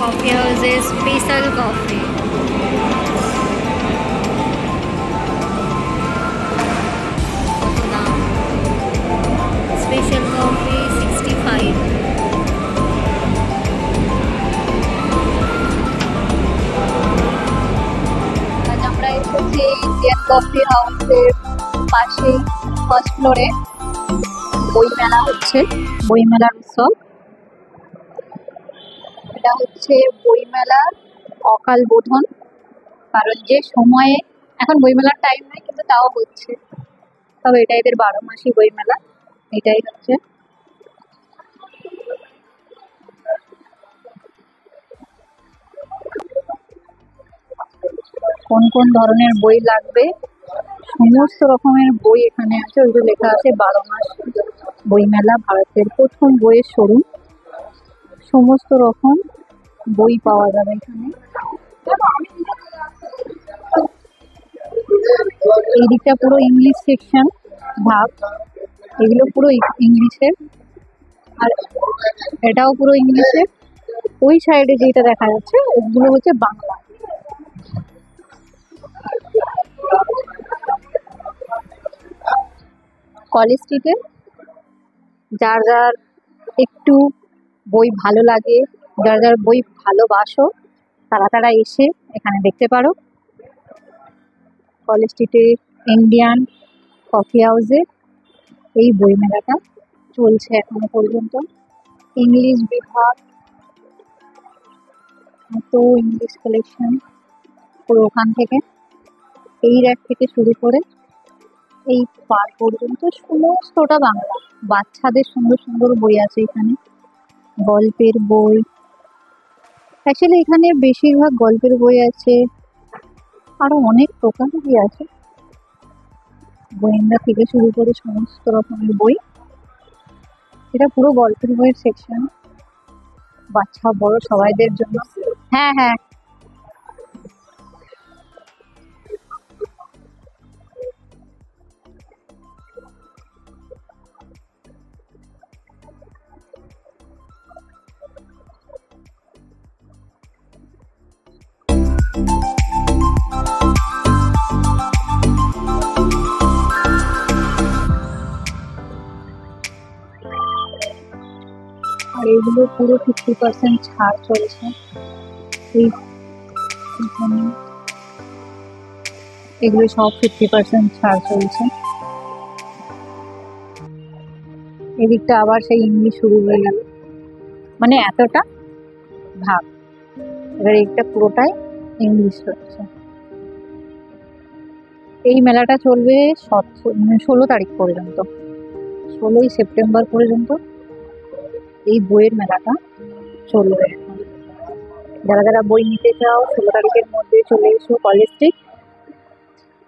Coffee house is special coffee. Special coffee 65. আজ আমরা এসেছি ইন্ডিয়ান কফি হাউসের পাশে ফার্স্ট ফ্লোরে। বই মেলা হচ্ছে, বই মেলার উৎসব। এটা হচ্ছে বই মেলার অকাল বোধন, কারণ যে সময়ে এখন বই মেলার টাইম নেই, কিন্তু তাও হচ্ছে। তবে এটা এদের 12 মাসই বই মেলা, এটাই হচ্ছে। কোন কোন ধরনের বই লাগবে সমস্ত রকমের বই এখানে আছে। ওইগুলো লেখা আছে 12 মাস বই মেলা, ভারতের প্রথম বইয়ের শোরুম। সমস্ত রকম বই পাওয়া যাবে এখানে। এই দিকটা পুরো ইংলিশ সেকশন ভাগ, এগুলো পুরো ইংলিশের, আর এটাও পুরো ইংলিশের। ওই সাইডে যেটা দেখা যাচ্ছে ওগুলো হচ্ছে বাংলা। কলেজ স্ট্রিটে যার যার একটু বই ভালো লাগে, যার যার বই ভালোবাসো, তারা তারা এসে এখানে দেখতে পারো। কলেজ স্ট্রিটে ইন্ডিয়ান কফি হাউসে এই বই মেলাটা চলছে এখনো পর্যন্ত। ইংলিশ বিভাগ, তো ইংলিশ কালেকশন পুরো ওখান থেকে, এই র্যাক থেকে শুরু করে এই পার পর্যন্ত সমস্তটা বাংলা। বাচ্চাদের সুন্দর সুন্দর বই আছে এখানে, গল্পের বই। অ্যাকচুয়ালি এখানে বেশিরভাগ গল্পের বই আছে, আরো অনেক প্রকারেরই আছে। গোয়েন্দা থেকে শুরু করে সমস্ত রকমের বই। এটা পুরো গল্পের বইয়ের সেকশন, বাচ্চা বড় সবাইদের জন্য। হ্যাঁ হ্যাঁ, আর এগুলো পুরো 50% ছাড় চলছে। এগুলো সব 50% ছাড় চলছে। এদিকটা আবার সেই ইংলিশ শুরু হয়ে গেল, মানে এতটা ভাগ। এবার এইটা পুরোটাই ইংলিশ হচ্ছে। এই মেলাটা চলবে 16 তারিখ পর্যন্ত, 16ই সেপ্টেম্বর পর্যন্ত এই বইয়ের মেলাটা চলবে। যারা যারা বই নিতে চাও 16 তারিখের মধ্যে চলে এসো কলেজ স্ট্রিট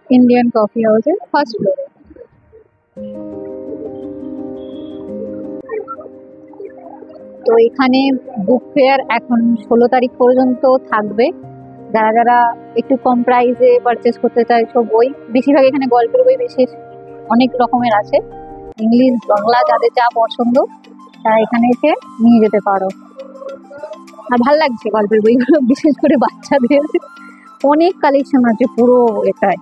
ইন্ডিয়ান কফি হাউসের ফার্স্ট ফ্লোরে। তো এখানে বুক ফেয়ার এখন 16 তারিখ পর্যন্ত থাকবে। যারা যারা একটু কম প্রাইসে পারচেস করতে চাইছো বই, বেশিরভাগ এখানে গল্পের বই বেশি অনেক রকমের আছে, ইংলিশ বাংলা যাদের যা পছন্দ তারা এখানে এসে নিয়ে যেতে পারো। আর ভাল লাগছে গল্পের বইগুলো, বিশেষ করে বাচ্চাদের অনেক কালেকশন আছে পুরো এটায়।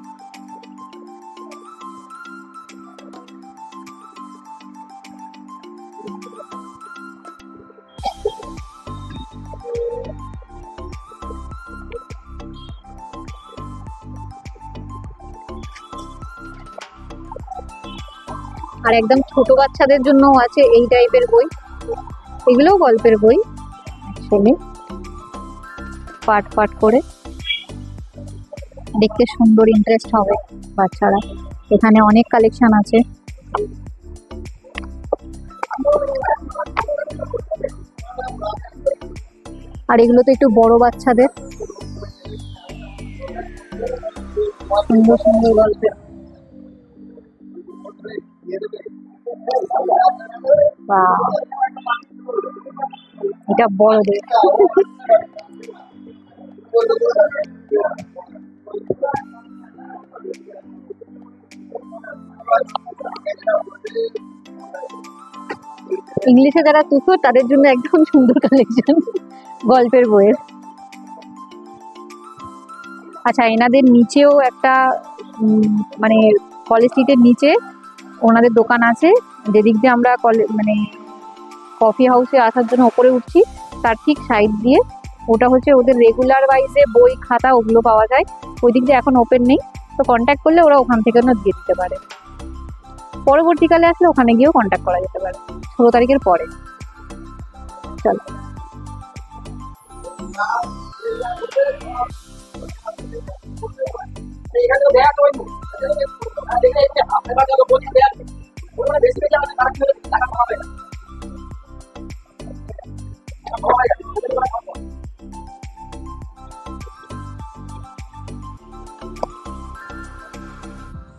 আর একদম ছোট বাচ্চাদের জন্য আছে এই টাইপের বই, এগুলোও গল্পের বই অ্যাকচুয়ালি, পার্ট পার্ট করে। দেখতে সুন্দর, ইন্টারেস্ট হবে বাচ্চারা। এখানে অনেক কালেকশন আছে। আর এগুলো তো একটু বড় বাচ্চাদের, সুন্দর সুন্দর গল্পের। এটা বড়দের। ইংলিশে যারা তুখো তাদের জন্য একদম সুন্দর কালেকশন গল্পের বইয়ের। আচ্ছা, এনাদের নিচেও একটা মানে কলেজ স্ট্রিটের নিচে ওনাদের দোকান আছে, যেদিক দিয়ে আমরা মানে কফি হাউসে আসার জন্য ওপরে উঠছি তার ঠিক সাইড দিয়ে, ওটা হচ্ছে ওদের রেগুলার ওয়াইজে বই খাতা ওগুলো পাওয়া যায়। ওই দিক দিয়ে এখন ওপেন নেই, তো কন্ট্যাক্ট করলে ওরা ওখান থেকে দিয়ে দিতে পারে। পরবর্তীকালে আসলে ওখানে গিয়েও কন্ট্যাক্ট করা যেতে পারে 16 তারিখের পরে। চলো।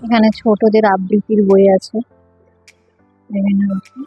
এখানে ছোটদের আবৃত্তির বই আছে বিভিন্ন রকম।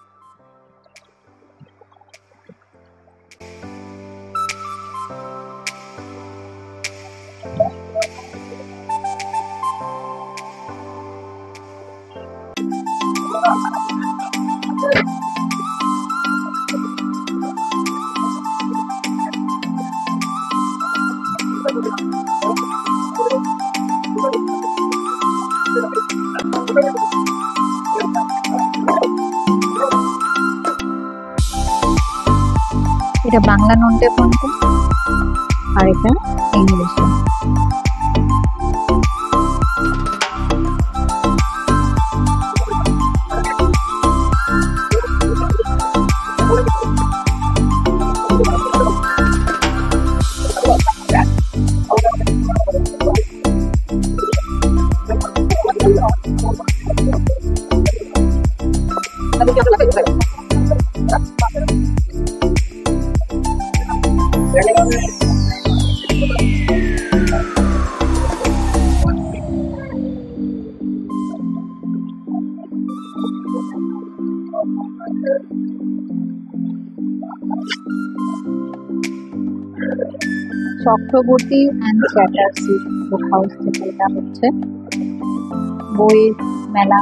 এটা বাংলা নোটে পড়তে, আর এটা ইংলিশে। Chakraborty and Chatterjee book house থেকে এটা হচ্ছে বইয়ের মেলা।